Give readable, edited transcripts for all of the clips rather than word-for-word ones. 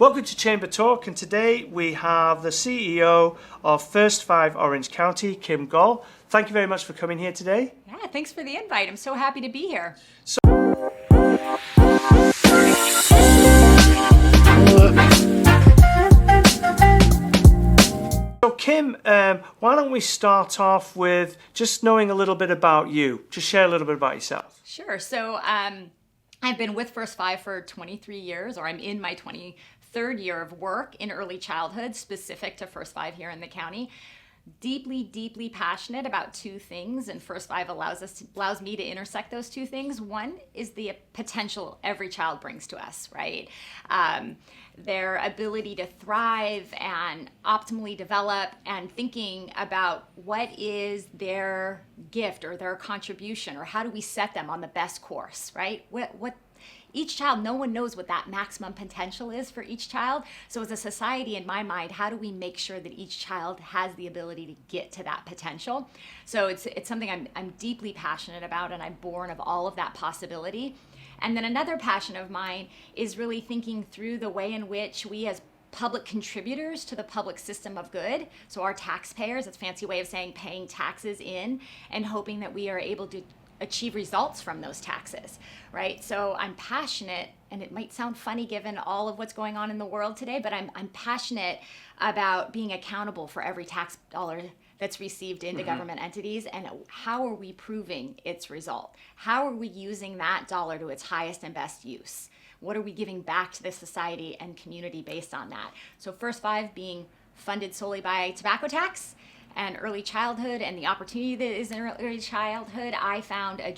Welcome to Chamber Talk, and today we have the CEO of First 5 Orange County, Kim Goll. Thank you very much for coming here today. Yeah, thanks for the invite. I'm so happy to be here. So Kim, why don't we start off with just knowing a little bit about you? Just share a little bit about yourself. Sure. So I've been with First 5 for 23 years, or I'm in my 23rd year of work in early childhood, specific to First 5 here in the county. Deeply passionate about two things, and First 5 allows me to intersect those two things. One is the potential every child brings to us, right? Their ability to thrive and optimally develop, and thinking about what is their gift or their contribution, or how do we set them on the best course, right? What each child, no one knows what that maximum potential is for each child. So as a society, in my mind, how do we make sure that each child has the ability to get to that potential? So it's something I'm deeply passionate about, and I'm born of all of that possibility. And then another passion of mine is really thinking through the way in which we as public contributors to the public system of good, so our taxpayers, it's a fancy way of saying paying taxes in, and hoping that we are able to achieve results from those taxes, right? So I'm passionate, and it might sound funny given all of what's going on in the world today, but I'm passionate about being accountable for every tax dollar that's received into government entities, and how are we proving its result? How are we using that dollar to its highest and best use? What are we giving back to the society and community based on that? So First 5 being funded solely by tobacco tax and early childhood, and the opportunity that is in early childhood, I found a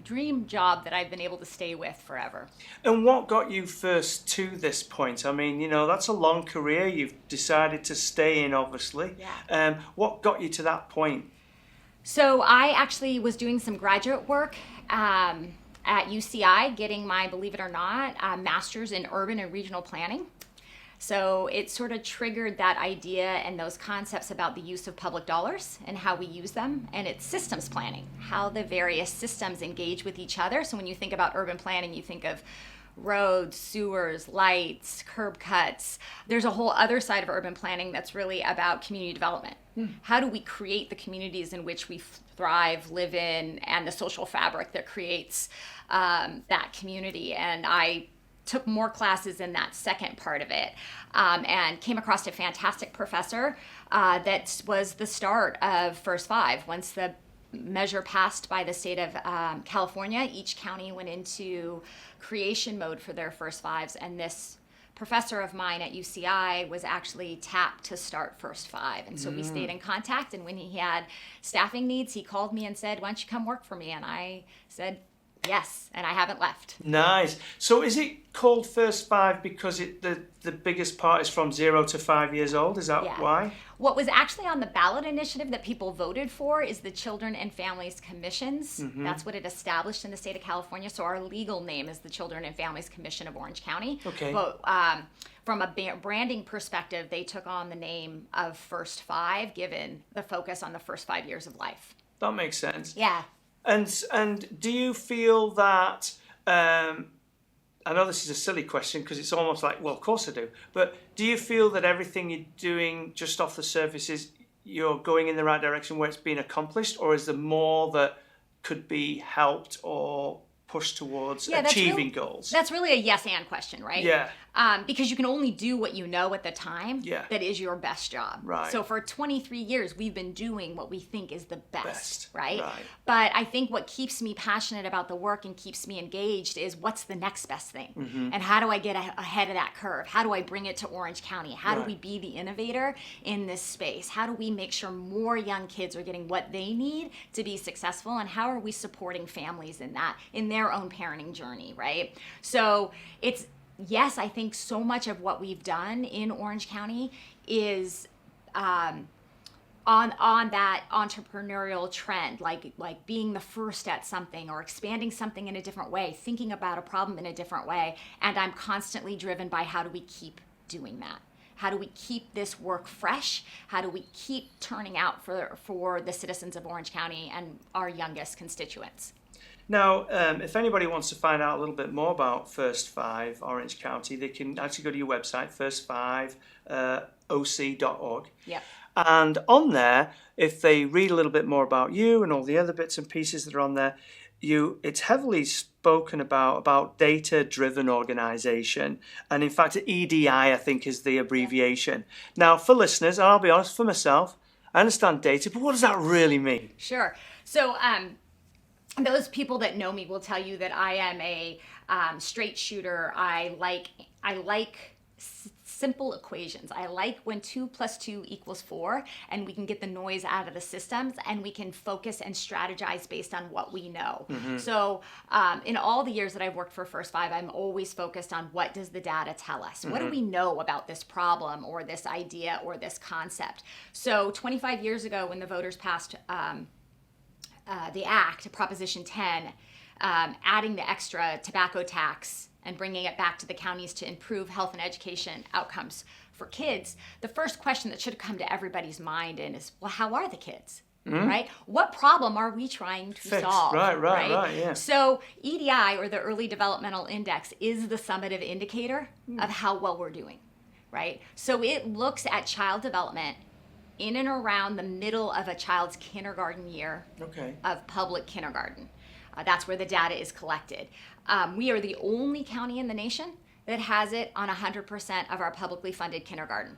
dream job that I've been able to stay with forever. And what got you first to this point? I mean, that's a long career. You've decided to stay in, obviously. Yeah. What got you to that point? So I actually was doing some graduate work at UCI, getting my, believe it or not, master's in urban and regional planning. So it sort of triggered that idea and those concepts about the use of public dollars and how we use them, and it's systems planning, how the various systems engage with each other. So when you think about urban planning, you think of roads, sewers, lights, curb cuts. There's a whole other side of urban planning that's really about community development. How do we create the communities in which we thrive, live in, and the social fabric that creates that community? And I took more classes in that second part of it, and came across a fantastic professor that was the start of First 5. Once the measure passed by the state of California, each county went into creation mode for their First 5s, and this professor of mine at UCI was actually tapped to start First 5. And so we stayed in contact, and when he had staffing needs, he called me and said, "Why don't you come work for me?" And I said, yes, and I haven't left. Nice. So is it called First 5 because the biggest part is from 0 to 5 years old? Is that why? What was actually on the ballot initiative that people voted for is the Children and Families Commissions. That's what it established in the state of California. So our legal name is the Children and Families Commission of Orange County. Okay. But from a branding perspective, they took on the name of First 5, given the focus on the first 5 years of life. That makes sense. Yeah. And do you feel that, I know this is a silly question because it's almost like, well, of course I do, but do you feel that everything you're doing just off the surface is you're going in the right direction where it's being accomplished, or is there more that could be helped or pushed towards achieving goals? That's really a yes and question, right? Yeah. Because you can only do what you know at the time Yeah. that is your best job. Right. So for 23 years, we've been doing what we think is the best. Right? Right. But I think what keeps me passionate about the work and keeps me engaged is what's the next best thing? And how do I get ahead of that curve? How do I bring it to Orange County? How do we be the innovator in this space? How do we make sure more young kids are getting what they need to be successful? And how are we supporting families in that, in their own parenting journey, right? So it's, yes, I think so much of what we've done in Orange County is on that entrepreneurial trend, like being the first at something or expanding something in a different way, thinking about a problem in a different way. And I'm constantly driven by how do we keep doing that? How do we keep this work fresh? How do we keep turning out for the citizens of Orange County and our youngest constituents? Now, if anybody wants to find out a little bit more about First Five Orange County, they can actually go to your website, first5oc.org. Yep. And on there, if they read a little bit more about you and all the other bits and pieces that are on there, it's heavily spoken about data-driven organization. And in fact, EDI, I think, is the abbreviation. Now, for listeners, and I'll be honest, for myself, I understand data, but what does that really mean? Sure. So those people that know me will tell you that I am a straight shooter. I like simple equations. I like when 2 + 2 = 4, and we can get the noise out of the systems, and we can focus and strategize based on what we know. So in all the years that I've worked for First Five, I'm always focused on what does the data tell us? What do we know about this problem or this idea or this concept? So 25 years ago, when the voters passed the Act, Proposition 10, adding the extra tobacco tax and bringing it back to the counties to improve health and education outcomes for kids, the first question that should come to everybody's mind is, well, how are the kids? Right? What problem are we trying to solve? Right, yeah. So EDI, or the Early Developmental Index, is the summative indicator of how well we're doing, right? So it looks at child development in and around the middle of a child's kindergarten year of public kindergarten. That's where the data is collected. We are the only county in the nation that has it on 100% of our publicly funded kindergarten.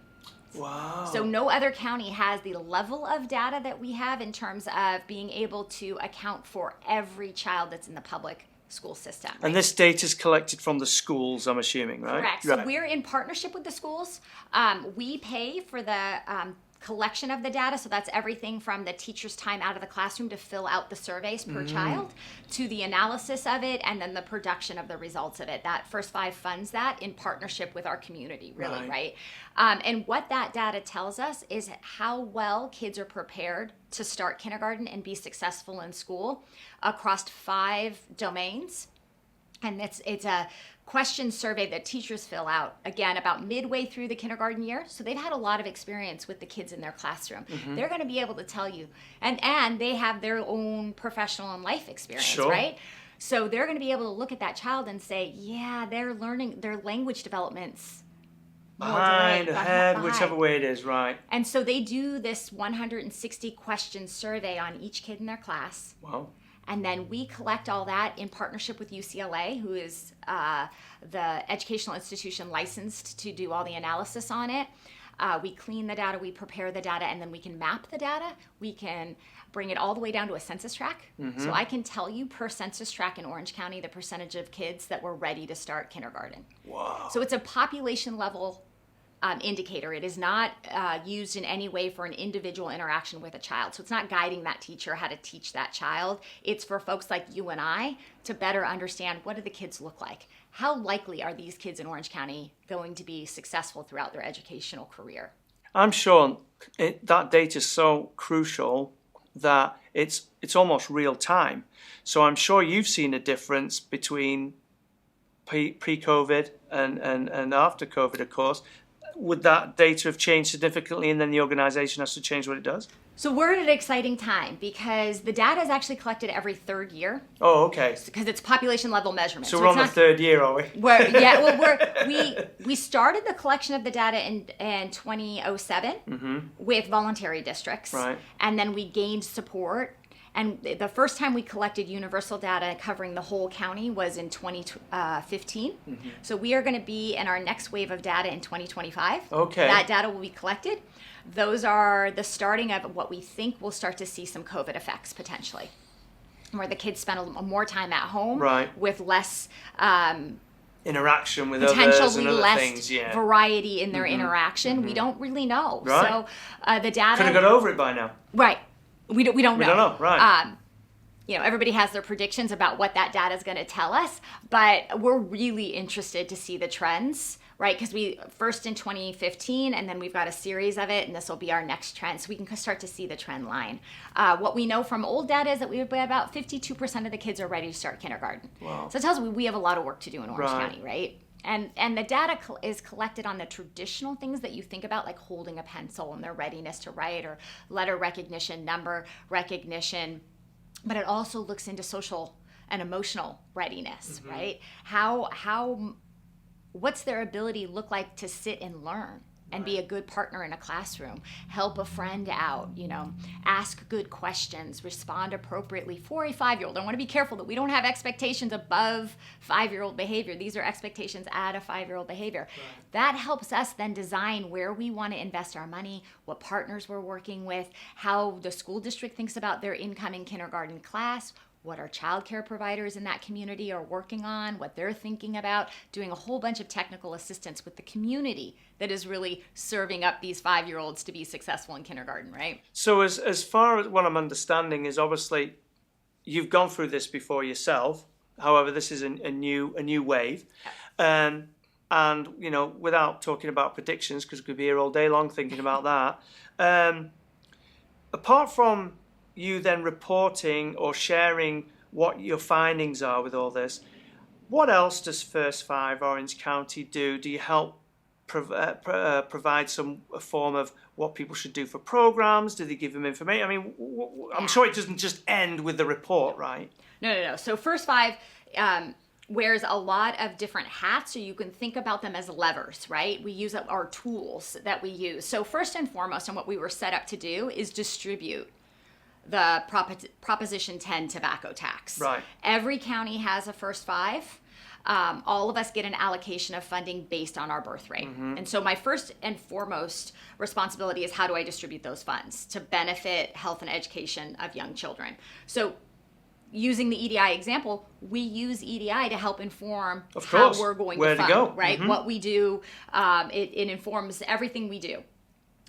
Wow. So no other county has the level of data that we have in terms of being able to account for every child that's in the public school system. Right? And this data is collected from the schools, I'm assuming, right? Correct. Right. So we're in partnership with the schools. We pay for the collection of the data, so that's everything from the teacher's time out of the classroom to fill out the surveys per child, to the analysis of it, and then the production of the results of it. That First Five funds that in partnership with our community, really, right? And what that data tells us is how well kids are prepared to start kindergarten and be successful in school across 5 domains. And it's a question survey that teachers fill out, again, about midway through the kindergarten year. So they've had a lot of experience with the kids in their classroom. They're going to be able to tell you, and they have their own professional and life experience, right? So they're going to be able to look at that child and say, yeah, they're learning, their language development's behind, whichever way it is, right? And so they do this 160 question survey on each kid in their class. Wow. And then we collect all that in partnership with UCLA, who is the educational institution licensed to do all the analysis on it. We clean the data, we prepare the data, and then we can map the data. We can bring it all the way down to a census tract. So I can tell you per census tract in Orange County the percentage of kids that were ready to start kindergarten. Wow. So it's a population level indicator. It is not used in any way for an individual interaction with a child. So it's not guiding that teacher how to teach that child. It's for folks like you and I to better understand, what do the kids look like? How likely are these kids in Orange County going to be successful throughout their educational career? I'm sure that data is so crucial that it's almost real time. So I'm sure you've seen a difference between pre-COVID and after COVID, of course. Would that data have changed significantly, and then the organization has to change what it does? So we're at an exciting time because the data is actually collected every 3rd year. Oh, okay. Because it's population level measurement. So we're on the 3rd year, are we? We started the collection of the data in 2007 with voluntary districts. Right. And then we gained support. And the first time we collected universal data covering the whole county was in 2015. So we are going to be in our next wave of data in 2025. Okay. That data will be collected. Those are the starting of what we think we'll start to see some COVID effects potentially, where the kids spend more time at home with less interaction with others and other less things, variety in their interaction. We don't really know. Right. So the data could have got over it by now. Right. We don't know. We don't know, right. Everybody has their predictions about what that data is going to tell us, but we're really interested to see the trends, right? Because we first in 2015, and then we've got a series of it, and this will be our next trend, so we can start to see the trend line. What we know from old data is that about 52% of the kids are ready to start kindergarten. Wow. So it tells me we have a lot of work to do in Orange County, right? And the data is collected on the traditional things that you think about, like holding a pencil and their readiness to write, or letter recognition, number recognition. But it also looks into social and emotional readiness, Mm-hmm. right? What's their ability look like to sit and learn and be a good partner in a classroom, help a friend out, ask good questions, respond appropriately for a 5-year-old. I want to be careful that we don't have expectations above 5-year-old behavior. These are expectations at a 5-year-old behavior. Right. That helps us then design where we want to invest our money, what partners we're working with, how the school district thinks about their incoming kindergarten class, what our childcare providers in that community are working on, what they're thinking about, doing a whole bunch of technical assistance with the community that is really serving up these 5-year-olds to be successful in kindergarten, right? So as far as what I'm understanding is, obviously you've gone through this before yourself. However, this is a new wave. And without talking about predictions, because we could be here all day long thinking about that, apart from you then reporting or sharing what your findings are with all this, what else does First 5 Orange County do? Do you help provide some form of what people should do for programs? Do they give them information? I mean, I'm sure it doesn't just end with the report, right? No. So First 5 wears a lot of different hats, so you can think about them as levers, right? We use our tools that we use. So first and foremost, and what we were set up to do is distribute the Proposition 10 tobacco tax. Right. Every county has a First 5. All of us get an allocation of funding based on our birth rate. Mm-hmm. And so my first and foremost responsibility is how do I distribute those funds to benefit health and education of young children. So using the EDI example, we use EDI to help inform how we're going to fund, right? Mm-hmm. What we do, it informs everything we do.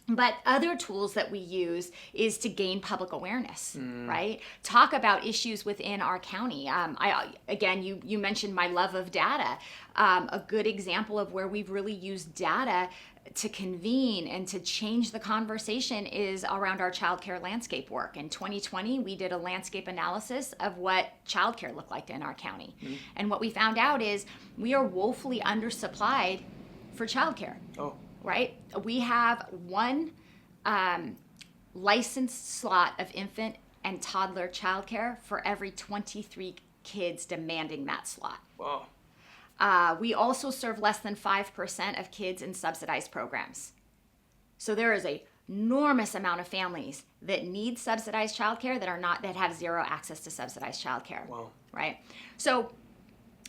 But other tools that we use is to gain public awareness, right? Talk about issues within our county. You mentioned my love of data. A good example of where we've really used data to convene and to change the conversation is around our childcare landscape work. In 2020, we did a landscape analysis of what childcare looked like in our county. And what we found out is we are woefully undersupplied for childcare. Oh. Right? We have one licensed slot of infant and toddler childcare for every 23 kids demanding that slot. Wow. We also serve less than 5% of kids in subsidized programs. So there is an enormous amount of families that need subsidized childcare that have zero access to subsidized childcare. Wow. Right? So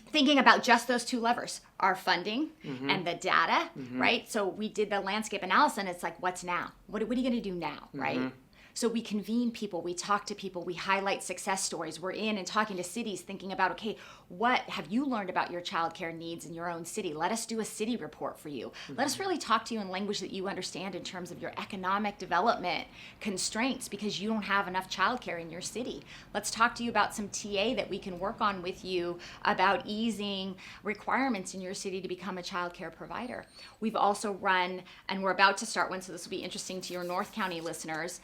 thinking about just those two levers, our funding and the data, right? So we did the landscape analysis, and it's like, what's now? What are you going to do now, right? So we convene people, we talk to people, we highlight success stories. We're in and talking to cities thinking about, okay, what have you learned about your childcare needs in your own city? Let us do a city report for you. Let us really talk to you in language that you understand in terms of your economic development constraints because you don't have enough childcare in your city. Let's talk to you about some TA that we can work on with you about easing requirements in your city to become a childcare provider. We've also run, and we're about to start one, so this will be interesting to your North County listeners,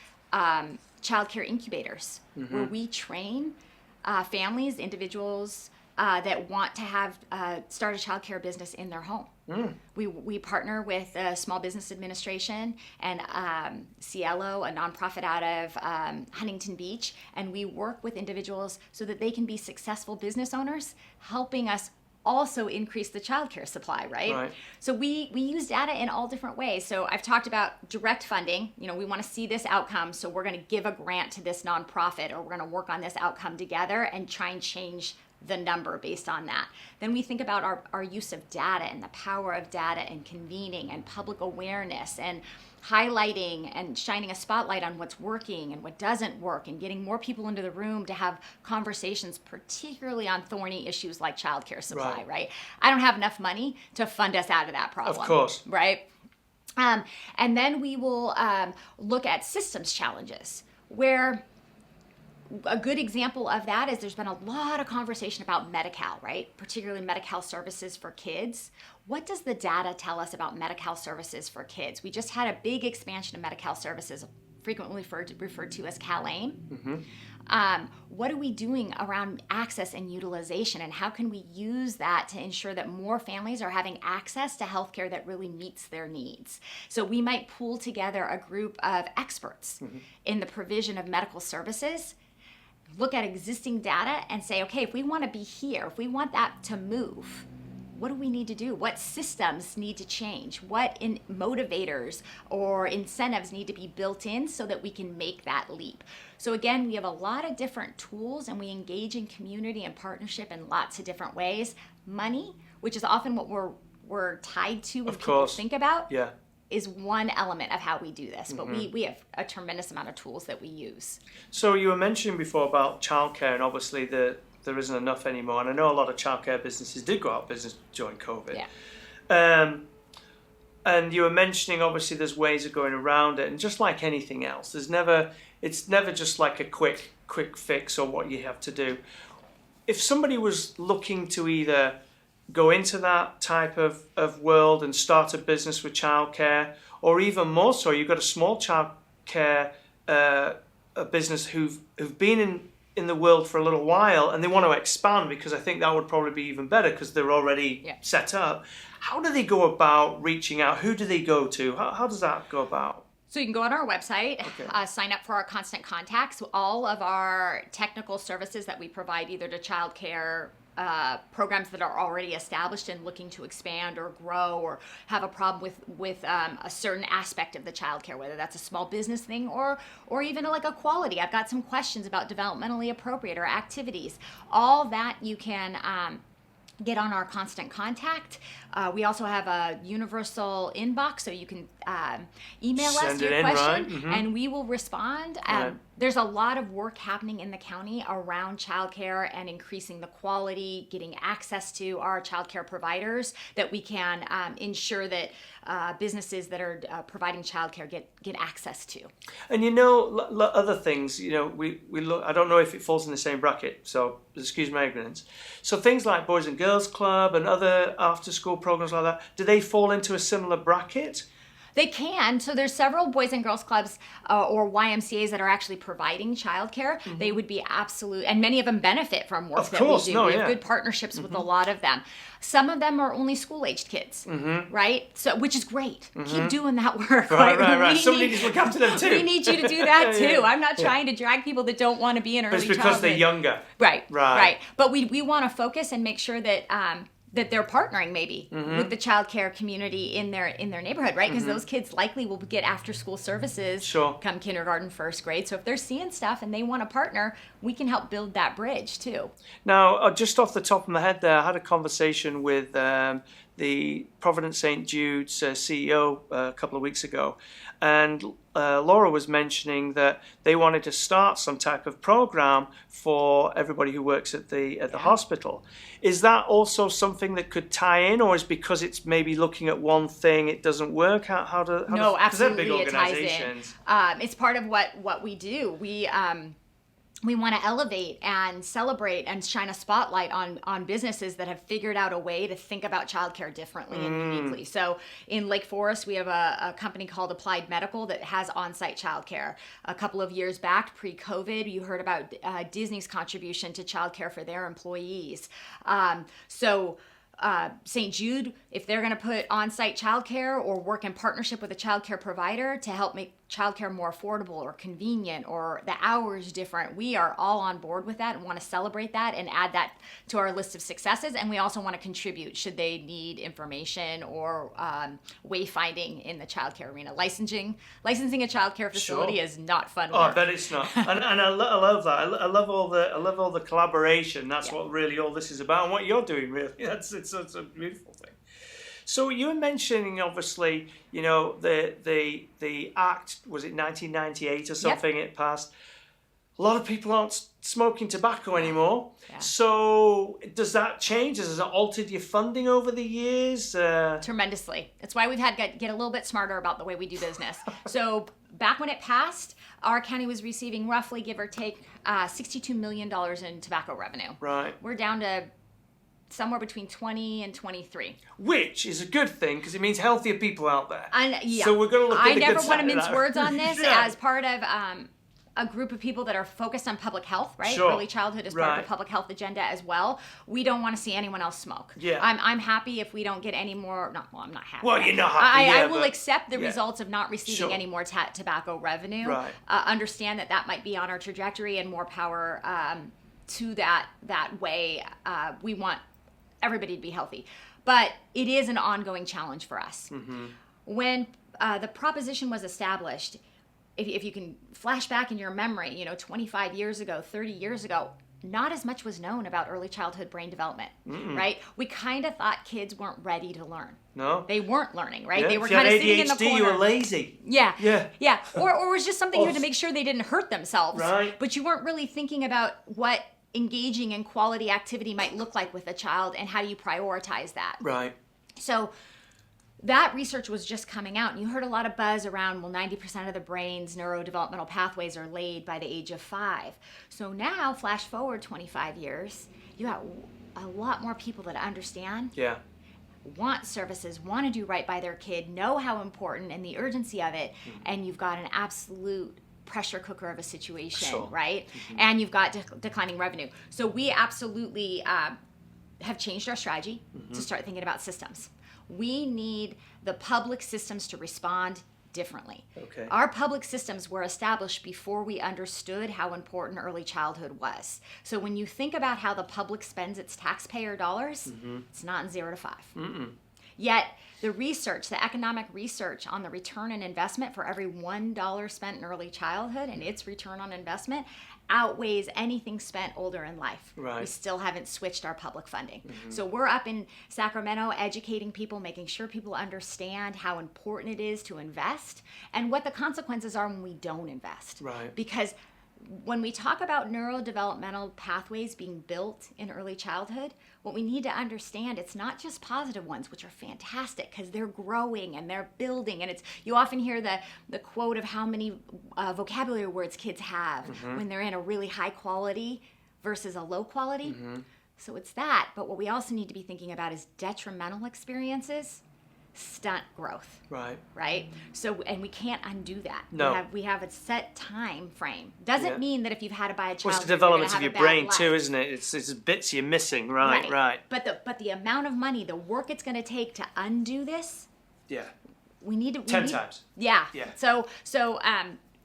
childcare incubators, where we train families, individuals that want to have start a childcare business in their home. We partner with the Small Business Administration and Cielo, a nonprofit out of Huntington Beach, and we work with individuals so that they can be successful business owners, helping us also increase the childcare supply, right? So we use data in all different ways. So I've talked about direct funding. We want to see this outcome, so we're going to give a grant to this nonprofit, or we're going to work on this outcome together and try and change the number based on that. Then we think about our use of data and the power of data and convening and public awareness and highlighting and shining a spotlight on what's working and what doesn't work and getting more people into the room to have conversations, particularly on thorny issues like childcare supply, right? I don't have enough money to fund us out of that problem. Of course. Right? And then we will look at systems challenges, where a good example of that is there's been a lot of conversation about Medi-Cal, right? Particularly Medi-Cal services for kids. What does the data tell us about Medi-Cal services for kids? We just had a big expansion of Medi-Cal services, frequently referred to as CalAIM. What are we doing around access and utilization, and how can we use that to ensure that more families are having access to healthcare that really meets their needs? So we might pool together a group of experts in the provision of medical services, look at existing data and say, okay, if we want to be here, if we want that to move, what do we need to do? What systems need to change? What motivators or incentives need to be built in so that we can make that leap? So again, we have a lot of different tools, and we engage in community and partnership in lots of different ways. Money, which is often what we're tied to when people think about, is one element of how we do this. But we have a tremendous amount of tools that we use. So you were mentioning before about childcare, and obviously there isn't enough anymore. And I know a lot of childcare businesses did go out of business during COVID. Yeah. And you were mentioning, obviously, there's ways of going around it. And just like anything else, it's never just like a quick fix or what you have to do. If somebody was looking to either go into that type of world and start a business with childcare, or even more so, you've got a small childcare a business who've been in the world for a little while and they want to expand, because I think that would probably be even better because they're already set up. How do they go about reaching out? Who do they go to? How does that go about? So you can go on our website, sign up for our constant contacts. All of our technical services that we provide either to childcare programs that are already established and looking to expand or grow or have a problem with a certain aspect of the childcare, whether that's a small business thing or even like a quality. I've got some questions about developmentally appropriate or activities. All that you can get on our constant contact. We also have a universal inbox, so you can email us your question, and we will respond. There's a lot of work happening in the county around childcare and increasing the quality, getting access to our childcare providers, that we can ensure that businesses that are providing childcare get access to. And other things, we look. I don't know if it falls in the same bracket, so excuse my ignorance. So things like Boys and Girls Club and other after-school programs like that, do they fall into a similar bracket? They can. So there's several Boys and Girls Clubs or YMCAs that are actually providing childcare. They would be absolute, and many of them benefit from work that we do. We have good partnerships with a lot of them. Some of them are only school-aged kids, right? So, which is great. Keep doing that work. Right. Somebody needs to look after them too. We need you to do that too. I'm not trying to drag people that don't want to be in early childhood. It's because they're younger. Right. But we want to focus and make sure that that they're partnering maybe with the childcare community in their neighborhood, right? Because those kids likely will get after school services come kindergarten, first grade. So if they're seeing stuff and they want to partner, we can help build that bridge too. Now, just off the top of my head there, I had a conversation with the Providence St. Jude's CEO a couple of weeks ago, and Laura was mentioning that they wanted to start some type of program for everybody who works at the hospital. Is that also something that could tie in, or is because it's maybe looking at one thing it doesn't work? No, absolutely, big organizations. It ties in. It's part of what we do. We want to elevate and celebrate and shine a spotlight on businesses that have figured out a way to think about childcare differently and uniquely. So in Lake Forest, we have a company called Applied Medical that has on-site childcare. A couple of years back, pre-COVID, you heard about Disney's contribution to childcare for their employees. St. Jude, if they're going to put on-site childcare or work in partnership with a childcare provider to help make childcare more affordable or convenient or the hours different, we are all on board with that and want to celebrate that and add that to our list of successes. And we also want to contribute should they need information or wayfinding in the childcare arena. Licensing a childcare facility is not fun work. I bet it's not. and I love that. I love all the collaboration. That's what really all this is about, and what you're doing really. It's a beautiful thing. So you were mentioning, obviously, the Act, was it 1998 or something? It passed. A lot of people aren't smoking tobacco anymore. So does that change? Has it altered your funding over the years? Tremendously. That's why we've had to get a little bit smarter about the way we do business. So back when it passed, our county was receiving roughly, give or take, $62 million in tobacco revenue. Right. We're down to somewhere between 20 and 23. Which is a good thing, because it means healthier people out there. And so we're going to look at I never want to mince words on this. As part of a group of people that are focused on public health, right? Sure. Early childhood is part of the public health agenda as well. We don't want to see anyone else smoke. Yeah. I'm happy if we don't get any more. I'm not happy. Well, you're not happy. I will accept the results of not receiving Sure. any more tobacco revenue. Right. Understand that might be on our trajectory, and more power to that way. We want everybody to be healthy, but it is an ongoing challenge for us. Mm-hmm. When the proposition was established, if you can flash back in your memory, 25 years ago, 30 years ago, not as much was known about early childhood brain development, right? We kind of thought kids weren't ready to learn. No. They weren't learning, right? Yeah. They were If you had kind of sitting in the ADHD, corner. you were lazy. Yeah. Yeah. Yeah. Or it was just something you had to make sure they didn't hurt themselves. Right. But you weren't really thinking about what engaging in quality activity might look like with a child and how you prioritize that. Right. So that research was just coming out, and you heard a lot of buzz around, 90% of the brain's neurodevelopmental pathways are laid by the age of 5. So now, flash forward 25 years, you got a lot more people that understand, Yeah. want services, want to do right by their kid, know how important and the urgency of it, and you've got an absolute pressure cooker of a situation, Sure. right? And you've got declining revenue. So we absolutely have changed our strategy to start thinking about systems. We need the public systems to respond differently. Okay. Our public systems were established before we understood how important early childhood was. So when you think about how the public spends its taxpayer dollars, it's not in 0 to 5. Yet the research, the economic research on the return on investment for every $1 spent in early childhood and its return on investment outweighs anything spent older in life. Right. We still haven't switched our public funding. So we're up in Sacramento educating people, making sure people understand how important it is to invest and what the consequences are when we don't invest. Right. Because when we talk about neurodevelopmental pathways being built in early childhood, what we need to understand, it's not just positive ones, which are fantastic because they're growing and they're building. And you often hear the quote of how many vocabulary words kids have when they're in a really high quality versus a low quality. So it's that. But what we also need to be thinking about is detrimental experiences stunt growth. Right? So, and we can't undo that. No. We have a set time frame. Doesn't mean that if you've had to buy a child, Well, it's the development of your brain too, isn't it? It's bits you're missing. Right. But the amount of money, the work it's going to take to undo this, Yeah. we need to 10 times. Yeah. Yeah. So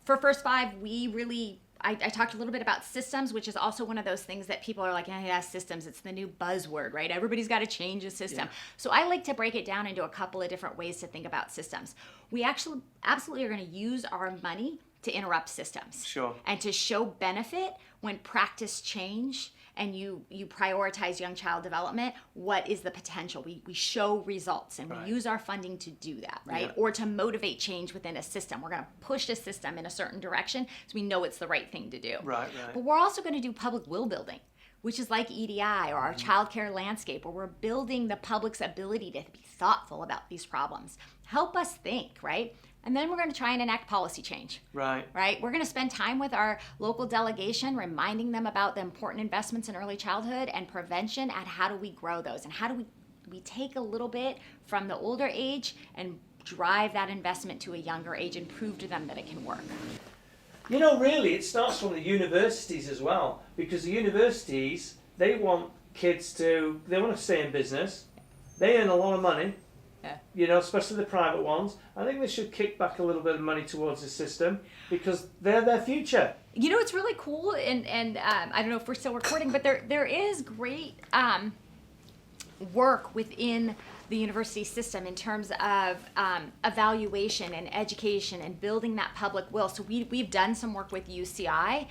for First 5, we really I talked a little bit about systems, which is also one of those things that people are like, yeah, systems, it's the new buzzword, right? Everybody's got to change a system. Yeah. So I like to break it down into a couple of different ways to think about systems. We actually absolutely are going to use our money to interrupt systems. Sure. And to show benefit when practice change and you prioritize young child development, what is the potential? We show results and we use our funding to do that, right? Yeah. Or to motivate change within a system. We're going to push a system in a certain direction so we know it's the right thing to do. Right. But we're also going to do public will building, which is like EDI or our childcare landscape, where we're building the public's ability to be thoughtful about these problems. Help us think, right? And then we're going to try and enact policy change. Right. We're going to spend time with our local delegation, reminding them about the important investments in early childhood and prevention, and how do we grow those, and how do we take a little bit from the older age and drive that investment to a younger age and prove to them that it can work. Really, it starts from the universities as well, because the universities, they want kids they want to stay in business. They earn a lot of money. Yeah. Especially the private ones. I think they should kick back a little bit of money towards the system because they're their future. It's really cool, and I don't know if we're still recording, but there is great work within the university system in terms of evaluation and education and building that public will. So we've done some work with UCI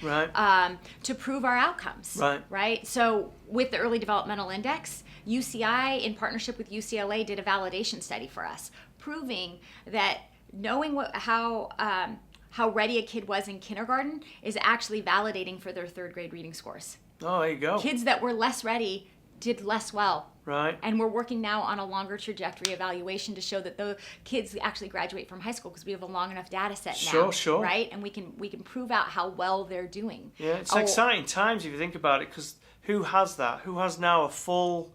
to prove our outcomes. Right. So with the Early Developmental Index, UCI in partnership with UCLA did a validation study for us, proving that knowing how ready a kid was in kindergarten is actually validating for their 3rd grade reading scores. Oh, there you go. Kids that were less ready did less well. Right. And we're working now on a longer trajectory evaluation to show that the kids actually graduate from high school because we have a long enough data set now. Sure. Right? And we can prove out how well they're doing. Yeah, it's exciting times if you think about it, because who has that? Who has now a full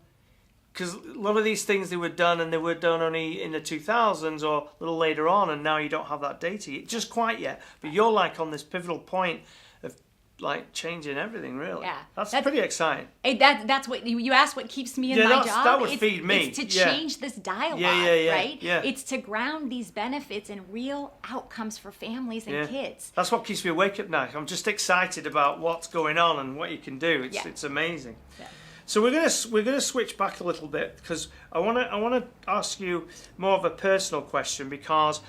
because a lot of these things they were done, and they were done only in the 2000s or a little later on, and now you don't have that data just quite yet. But you're like on this pivotal point of like changing everything, really. Yeah, that's pretty exciting. That's what you asked. What keeps me in my job? That would feed me. It's to change this dialogue, right? Yeah. It's to ground these benefits in real outcomes for families and kids. That's what keeps me awake at night. I'm just excited about what's going on and what you can do. It's amazing. Yeah. So we're gonna switch back a little bit, because I wanna ask you more of a personal question, because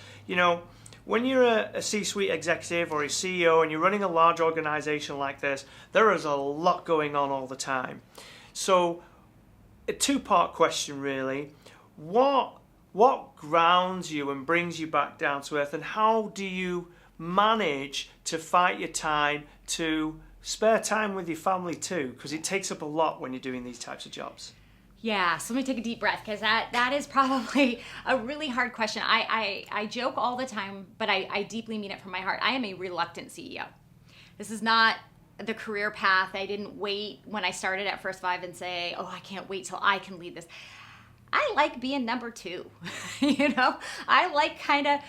when you're a C-suite executive or a CEO and you're running a large organization like this, there is a lot going on all the time. So a two-part question really. What grounds you and brings you back down to earth, and how do you manage to fight your time to spare time with your family too? Because it takes up a lot when you're doing these types of jobs. Yeah, so let me take a deep breath, because that is probably a really hard question. I joke all the time, but I deeply mean it from my heart. I am a reluctant CEO. This is not the career path. I didn't wait when I started at First Five and say, oh, I can't wait till I can lead this. I like being number two. I like kind of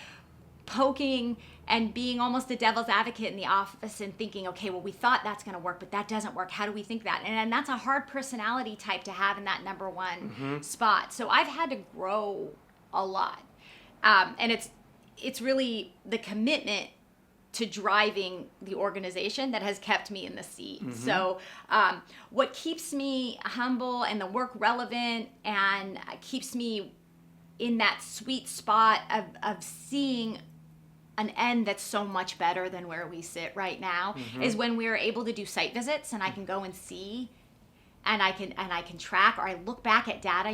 poking and being almost a devil's advocate in the office and thinking, okay, well, we thought that's going to work, but that doesn't work. How do we think that? And that's a hard personality type to have in that number one spot. So I've had to grow a lot. And it's really the commitment to driving the organization that has kept me in the seat. So what keeps me humble and the work relevant and keeps me in that sweet spot of seeing an end that's so much better than where we sit right now is when we're able to do site visits, and I can go and see, and I can track, or I look back at data.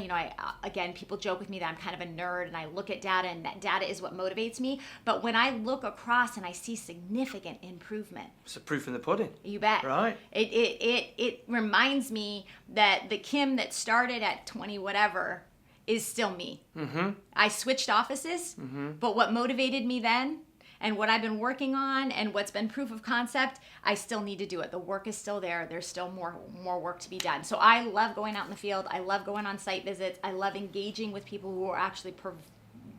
Again, people joke with me that I'm kind of a nerd, and I look at data, and that data is what motivates me. But when I look across and I see significant improvement, it's a proof in the pudding. You bet. Right. It reminds me that the Kim that started at 20 whatever is still me. I switched offices, but what motivated me then, and what I've been working on, and what's been proof of concept, I still need to do it. The work is still there. There's still more work to be done. So I love going out in the field. I love going on site visits. I love engaging with people who are actually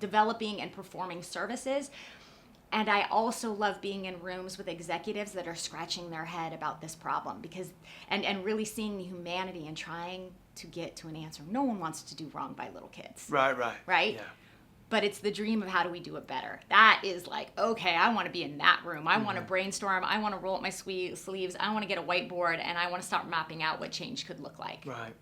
developing and performing services. And I also love being in rooms with executives that are scratching their head about this problem, because and really seeing the humanity and trying to get to an answer. No one wants to do wrong by little kids. Right? Yeah. But it's the dream of how do we do it better. That is like, okay, I want to be in that room. I want to brainstorm. I want to roll up my sleeves. I want to get a whiteboard, and I want to start mapping out what change could look like. Right.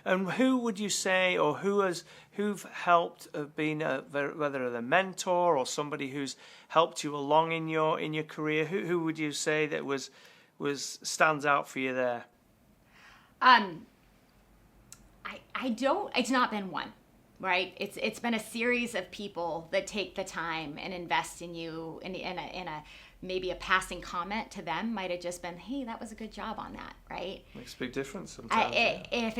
And who would you say, or who've helped, been whether a mentor or somebody who's helped you along in your career? Who would you say that was stands out for you there? I don't. It's not been one. Right, it's been a series of people that take the time and invest in you, in a maybe a passing comment to them might have just been, hey, that was a good job on that, right? Makes a big difference sometimes. If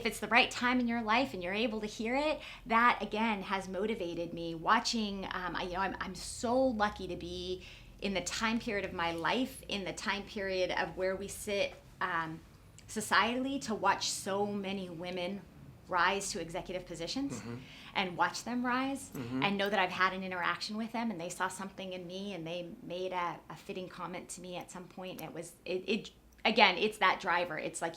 it's the right time in your life and you're able to hear it, that again has motivated me. Watching, I'm so lucky to be in the time period of my life, in the time period of where we sit societally, to watch so many women rise to executive positions and watch them rise and know that I've had an interaction with them, and they saw something in me and they made a fitting comment to me at some point. It again, it's that driver. It's like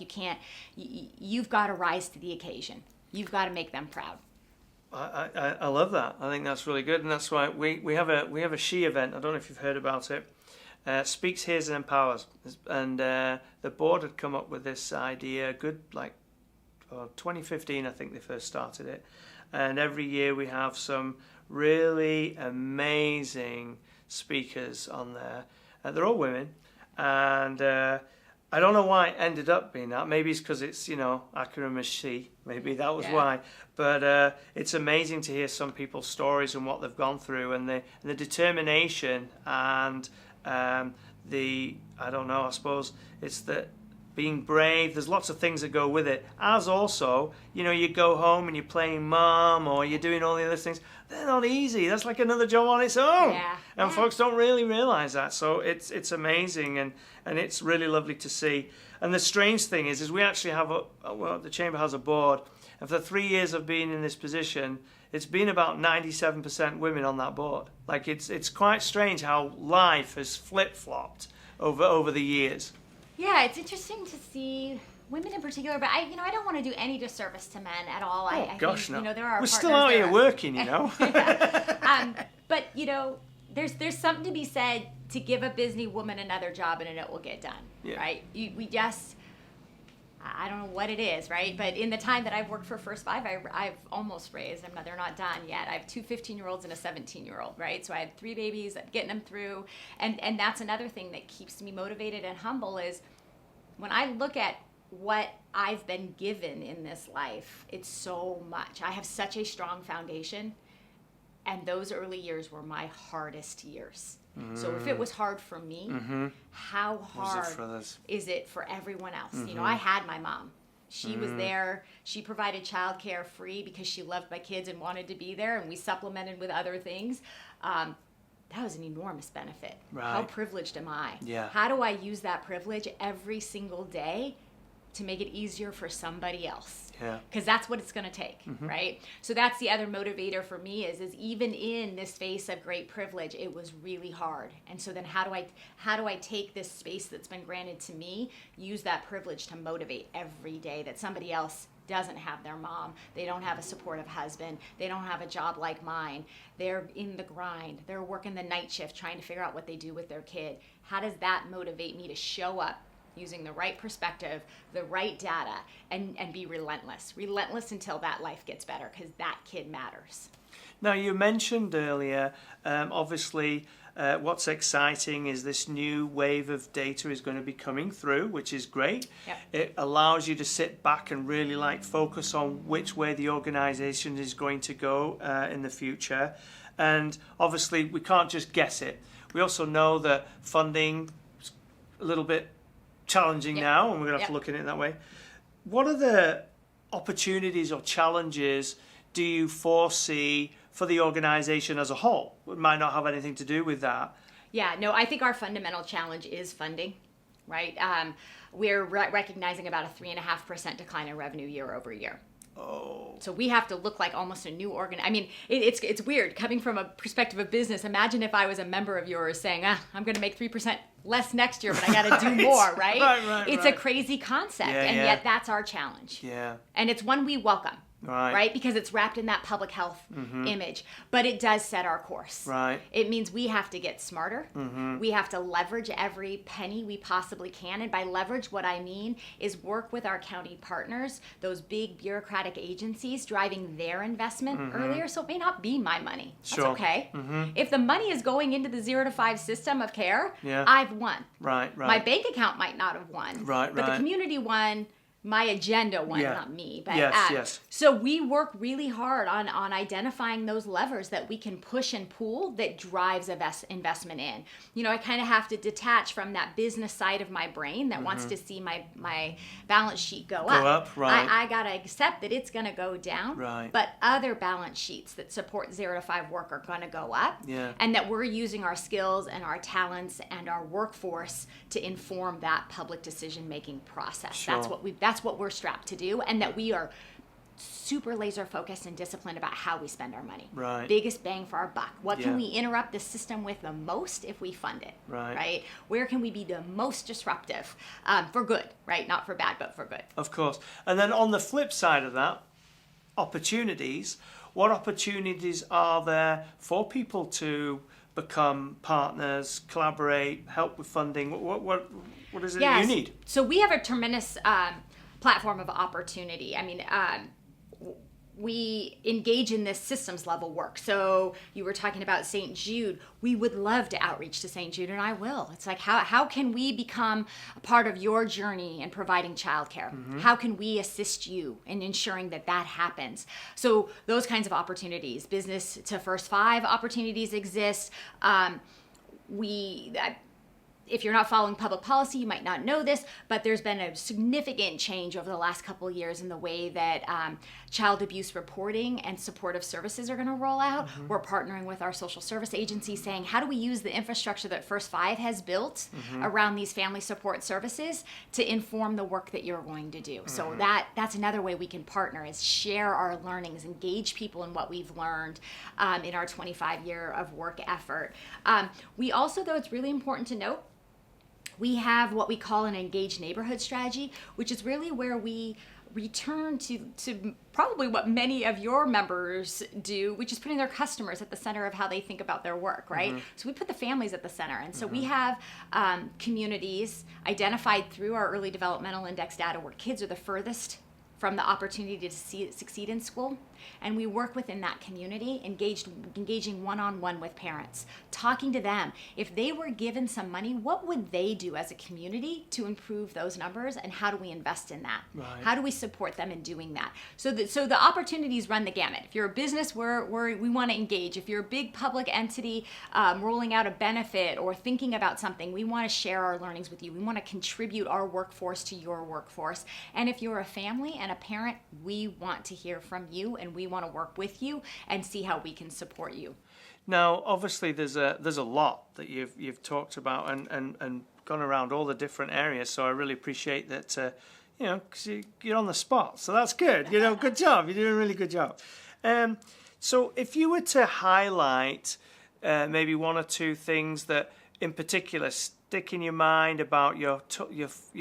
you've got to rise to the occasion. You've got to make them proud. I love that. I think that's really good, and that's why we have a She event. I don't know if you've heard about it. Speaks, Hears, and Empowers, and the board had come up with this idea. 2015, I think they first started it, and every year we have some really amazing speakers on there. They're all women, and I don't know why it ended up being that. Maybe it's because it's acronym is she. Maybe that was why. But it's amazing to hear some people's stories and what they've gone through, and the determination and I don't know. I suppose it's the being brave. There's lots of things that go with it. As also, you go home and you're playing mom, or you're doing all the other things. They're not easy. That's like another job on its own. And folks don't really realize that. So it's amazing, and it's really lovely to see. And the strange thing is we actually have the Chamber has a board, And for the 3 years I've been in this position, it's been about 97% women on that board. Like it's quite strange how life has flip-flopped over the years. Yeah, it's interesting to see women in particular, but I don't want to do any disservice to men at all. I Gosh, think, no. there are We're still out here working, But there's something to be said to give a busy woman another job and it will get done, right? I don't know what it is, right? But in the time that I've worked for First Five, I've almost raised, they're not done yet. I have 2 15-year-olds and a 17-year-old, right? So I had 3 babies, getting them through. And that's another thing that keeps me motivated and humble is when I look at what I've been given in this life, it's so much. I have such a strong foundation. And those early years were my hardest years. So if it was hard for me, how hard is it for everyone else? I had my mom. She was there. She provided childcare free because she loved my kids and wanted to be there, and we supplemented with other things. That was an enormous benefit. Right. How privileged am I? Yeah. How do I use that privilege every single day to make it easier for somebody else? Because that's what it's going to take, right? So that's the other motivator for me is even in this space of great privilege, it was really hard. And so then how do I take this space that's been granted to me, use that privilege to motivate every day that somebody else doesn't have their mom, they don't have a supportive husband, they don't have a job like mine, they're in the grind, they're working the night shift trying to figure out what they do with their kid. How does that motivate me to show up using the right perspective, the right data, and be relentless until that life gets better, because that kid matters. Now, you mentioned earlier, obviously, what's exciting is this new wave of data is going to be coming through, which is great. Yep. It allows you to sit back and really focus on which way the organization is going to go in the future. And obviously, we can't just guess it. We also know that funding is a little bit challenging now, and we're going to have to look at it that way. What are the opportunities or challenges do you foresee for the organization as a whole? It might not have anything to do with that. Yeah, no, I think our fundamental challenge is funding, right? We're recognizing about a 3.5% decline in revenue year over year. Oh. So we have to look like almost a new it's weird coming from a perspective of business. Imagine if I was a member of yours saying, I'm going to make 3% less next year, but I got to do more, right? Right. It's a crazy concept, yet that's our challenge. Yeah. And it's one we welcome. Right. Because it's wrapped in that public health image. But it does set our course. Right. It means we have to get smarter. We have to leverage every penny we possibly can. And by leverage, what I mean is work with our county partners, those big bureaucratic agencies driving their investment earlier. So it may not be my money. That's okay. If the money is going into the 0 to 5 system of care, I've won. Right. My bank account might not have won. But the community won. My agenda won, not me. But, yes. So we work really hard on identifying those levers that we can push and pull that drives investment in. I kind of have to detach from that business side of my brain that wants to see my balance sheet go up. Right. I got to accept that it's going to go down. Right. But other balance sheets that support 0 to 5 work are going to go up. Yeah. And that we're using our skills and our talents and our workforce to inform that public decision-making process. Sure. That's what we're strapped to do, and that we are super laser focused and disciplined about how we spend our money. Right. Biggest bang for our buck. What can we interrupt the system with the most if we fund it? Right. Where can we be the most disruptive for good, right? Not for bad, but for good. Of course. And then on the flip side of that, opportunities. What opportunities are there for people to become partners, collaborate, help with funding? What is it that you need? So we have a tremendous platform of opportunity. We engage in this systems level work. So you were talking about St. Jude. We would love to outreach to St. Jude, and I will. It's like, how can we become a part of your journey in providing childcare? How can we assist you in ensuring that happens? So those kinds of opportunities, business to First Five opportunities exist. if you're not following public policy, you might not know this, but there's been a significant change over the last couple of years in the way that child abuse reporting and supportive services are going to roll out. We're partnering with our social service agency saying, how do we use the infrastructure that First Five has built around these family support services to inform the work that you're going to do? So that's another way we can partner, is share our learnings, engage people in what we've learned in our 25-year of work effort. We also, though, it's really important to note, we have what we call an engaged neighborhood strategy, which is really where we return to probably what many of your members do, which is putting their customers at the center of how they think about their work, right? So we put the families at the center. And so we have communities identified through our Early Developmental Index data where kids are the furthest from the opportunity to succeed in school. And we work within that community, engaging one-on-one with parents, talking to them. If they were given some money, what would they do as a community to improve those numbers, and how do we invest in that? Right. How do we support them in doing that? So the opportunities run the gamut. If you're a business, we want to engage. If you're a big public entity rolling out a benefit or thinking about something, we want to share our learnings with you. We want to contribute our workforce to your workforce. And if you're a family and a parent, we want to hear from you, and we want to work with you and see how we can support you. Now, obviously, there's a lot that you've talked about and gone around all the different areas. So I really appreciate that. Because you're on the spot, so that's good. Good job. You're doing a really good job. So if you were to highlight maybe one or two things that, in particular, stick in your mind about your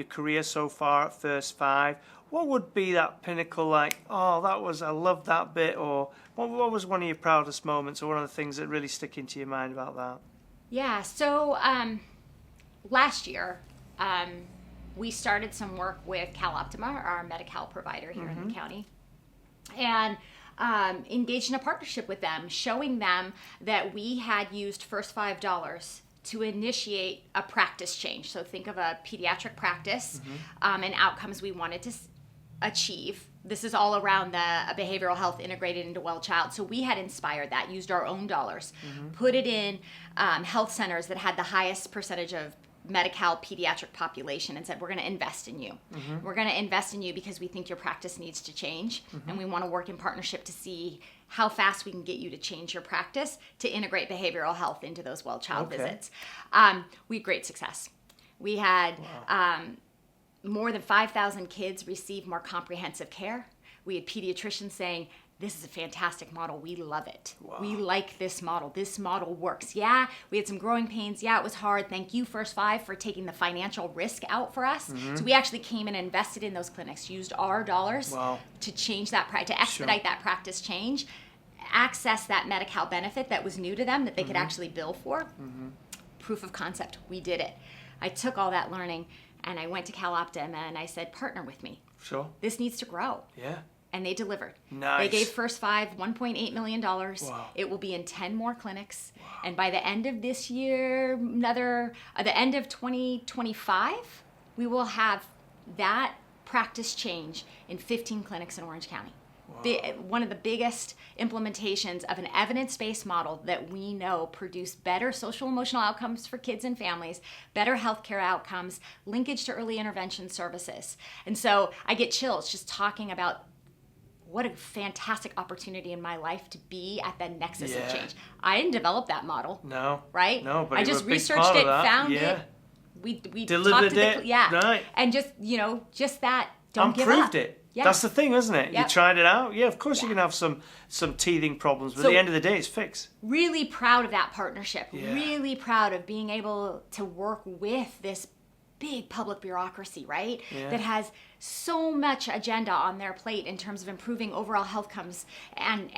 career so far at First Five, what would be that pinnacle, like, I love that bit, or what was one of your proudest moments, or one of the things that really stick into your mind about that? Yeah, so last year, we started some work with CalOptima, our Medi-Cal provider here in the county, and engaged in a partnership with them, showing them that we had used First $5 to initiate a practice change. So think of a pediatric practice and outcomes we wanted to achieve. This is all around the behavioral health integrated into Well Child. So we had inspired that, used our own dollars, put it in health centers that had the highest percentage of Medi-Cal pediatric population, and said, we're going to invest in you. We're going to invest in you because we think your practice needs to change, and we want to work in partnership to see how fast we can get you to change your practice to integrate behavioral health into those Well Child visits. We had great success. We had more than 5,000 kids receive more comprehensive care. We had pediatricians saying, this is a fantastic model. We love it. Wow. We like this model. This model works. Yeah, we had some growing pains. Yeah, it was hard. Thank you, First Five, for taking the financial risk out for us. So we actually came and invested in those clinics, used our dollars to change that, to expedite that practice change, access that Medi-Cal benefit that was new to them that they could actually bill for. Proof of concept. We did it. I took all that learning and I went to CalOptima and I said, partner with me. Sure. This needs to grow. Yeah. And they delivered. Nice. They gave First Five $1.8 million. Wow. It will be in 10 more clinics. Wow. And by the end of this year, the end of 2025, we will have that practice change in 15 clinics in Orange County. One of the biggest implementations of an evidence-based model that we know produce better social emotional outcomes for kids and families, better healthcare outcomes, linkage to early intervention services. And so I get chills just talking about what a fantastic opportunity in my life to be at the nexus of change. I didn't develop that model. No. Right? No, but I just researched it, found it. We delivered it. Right. And just that. Don't give up. Proved it. Yeah. That's the thing, isn't it? Yep. You tried it out. Yeah, of course you can have some teething problems, but at the end of the day, it's fixed. Really proud of that partnership. Yeah. Really proud of being able to work with this big public bureaucracy, right? Yeah. That has so much agenda on their plate in terms of improving overall health outcomes and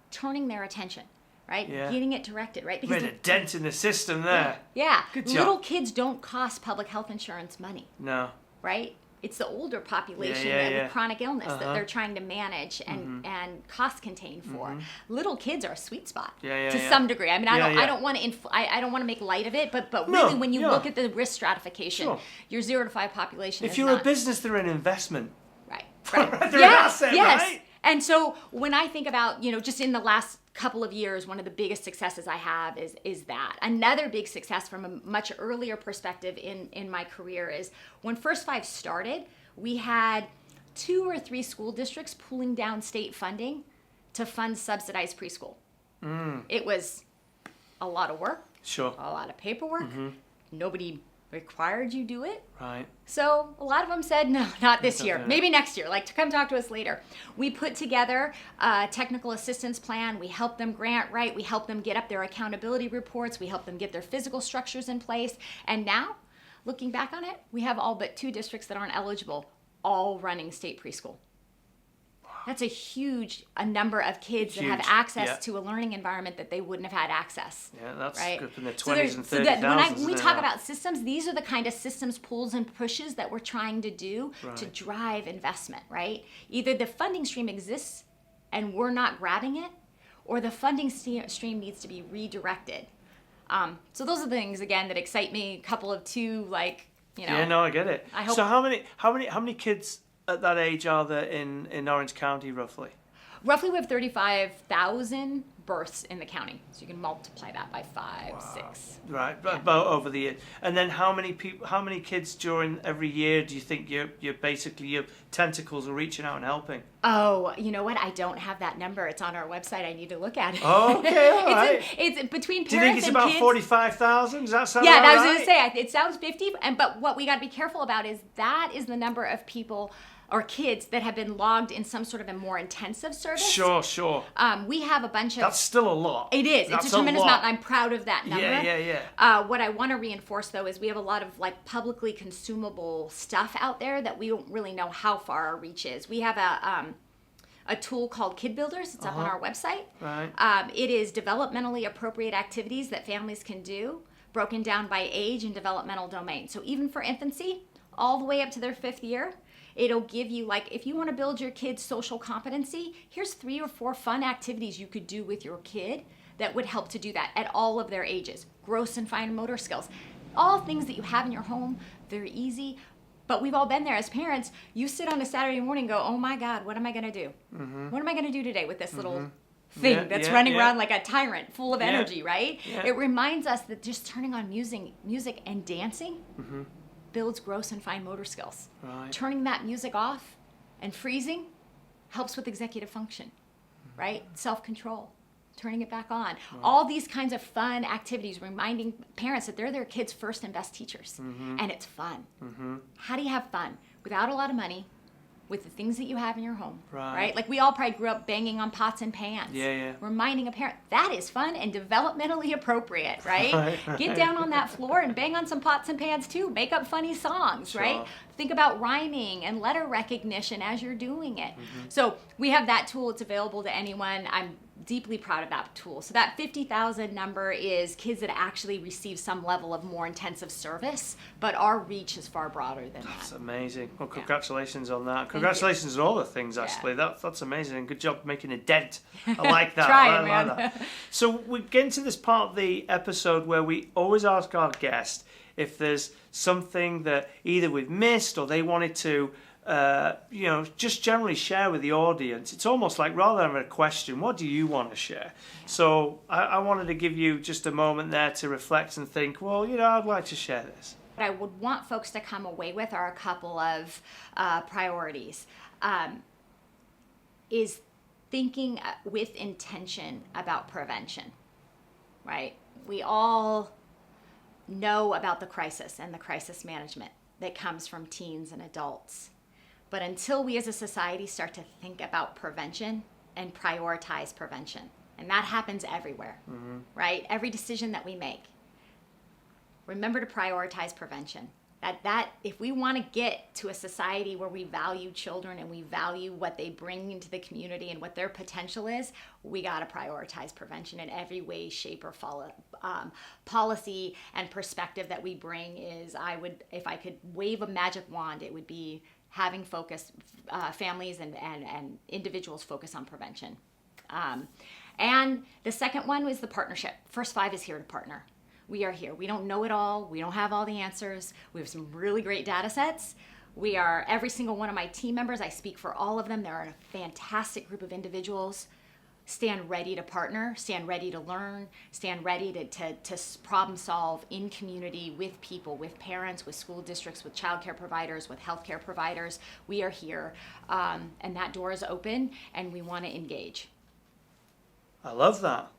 turning their attention, right? Yeah. Getting it directed, right? Because made a dent in the system there. Yeah. Good job. Little kids don't cost public health insurance money. No. Right? It's the older population with chronic illness that they're trying to manage and cost contain for. Little kids are a sweet spot to some degree. I mean, I don't want to make light of it, but really when you look at the risk stratification, your 0 to 5 population. If you're a business, they're an investment. Right. They're an asset, right? And so when I think about just in the last couple of years, one of the biggest successes I have is that. Another big success from a much earlier perspective in my career is when First Five started, we had 2 or 3 school districts pulling down state funding to fund subsidized preschool. It was a lot of work, Sure. a lot of paperwork. Nobody required you do it. Right. So a lot of them said, no, not this year. Maybe next year, like to come talk to us later. We put together a technical assistance plan. We helped them grant write. We helped them get up their accountability reports. We helped them get their physical structures in place. And now, looking back on it, we have all but 2 districts that aren't eligible, all running state preschool. That's a number of kids that have access to a learning environment that they wouldn't have had access. Yeah, that's right? good in the 20s and 30,000s. When we talk about systems, these are the kind of systems pulls and pushes that we're trying to do to drive investment, right? Either the funding stream exists and we're not grabbing it, or the funding stream needs to be redirected. So those are the things, again, that excite me. A couple of 2, like, you know. Yeah, no, I get it. I hope. So how many kids at that age are there in Orange County, roughly? Roughly, we have 35,000 births in the county. So you can multiply that by 5, 6. Right, about over the year. And then how many kids during every year do you think you're basically, your tentacles are reaching out and helping? Oh, you know what? I don't have that number. It's on our website. I need to look at it. Oh, okay, all right. It's between parents and kids. Do you think it's about 45,000? Does that sound right? Yeah, I was going to say, it sounds 50. But what we got to be careful about is that is the number of people or kids that have been logged in some sort of a more intensive service. Sure. We have a bunch of... That's still a lot. It is. It's a tremendous amount. I'm proud of that number. Yeah. What I want to reinforce, though, is we have a lot of like publicly consumable stuff out there that we don't really know how far our reach is. We have a tool called Kid Builders. It's up on our website. Right. It is developmentally appropriate activities that families can do, broken down by age and developmental domain. So even for infancy, all the way up to their 5th year, it'll give you, like, if you want to build your kid's social competency, here's 3 or 4 fun activities you could do with your kid that would help to do that at all of their ages. Gross and fine motor skills. All things that you have in your home, they're easy. But we've all been there as parents. You sit on a Saturday morning and go, oh my God, what am I going to do? What am I going to do today with this little thing that's running around like a tyrant, full of energy, right? Yeah. It reminds us that just turning on music and dancing builds gross and fine motor skills. Right. Turning that music off and freezing helps with executive function, right? Self-control. Turning it back on. Right. All these kinds of fun activities, reminding parents that they're their kids' first and best teachers. And it's fun. How do you have fun? Without a lot of money, with the things that you have in your home, right? Like we all probably grew up banging on pots and pans. Yeah. Reminding a parent, that is fun and developmentally appropriate, right? Get down on that floor and bang on some pots and pans too. Make up funny songs, right? Think about rhyming and letter recognition as you're doing it. So we have that tool. It's available to anyone. I'm deeply proud of that tool. So that 50,000 number is kids that actually receive some level of more intensive service, but our reach is far broader than that. That's amazing. Well, congratulations on that. Congratulations on all the things, actually. That's amazing. And good job making a dent. I like that. Trying, man. Like that. So we get into this part of the episode where we always ask our guest if there's something that either we've missed or they wanted to just generally share with the audience. It's almost like, rather than a question, what do you want to share? So I wanted to give you just a moment there to reflect and think, well, I'd like to share this. What I would want folks to come away with are a couple of priorities. Is thinking with intention about prevention, right? We all know about the crisis and the crisis management that comes from teens and adults. But until we as a society start to think about prevention and prioritize prevention, and that happens everywhere, right? Every decision that we make, remember to prioritize prevention. That if we want to get to a society where we value children and we value what they bring into the community and what their potential is, we got to prioritize prevention in every way, shape, or policy and perspective that we bring is, if I could wave a magic wand, it would be having families and individuals focus on prevention. And the second one was the partnership. First Five is here to partner. We are here. We don't know it all. We don't have all the answers. We have some really great data sets. We are, every single one of my team members, I speak for all of them. They're a fantastic group of individuals. stand ready to partner, stand ready to learn, stand ready to problem solve in community with people, with parents, with school districts, with childcare providers, with healthcare providers. We are here, and that door is open, and we want to engage. I love that.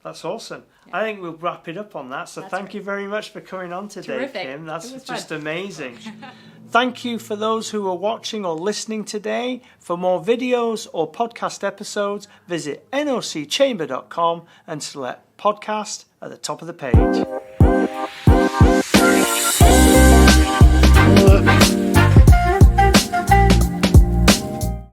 That's awesome. Yeah. I think we'll wrap it up on that. So thank you very much for coming on today, Terrific. Kim. That's just fun. Amazing. Thank you for those who are watching or listening today. For more videos or podcast episodes, visit nocchamber.com and select podcast at the top of the page.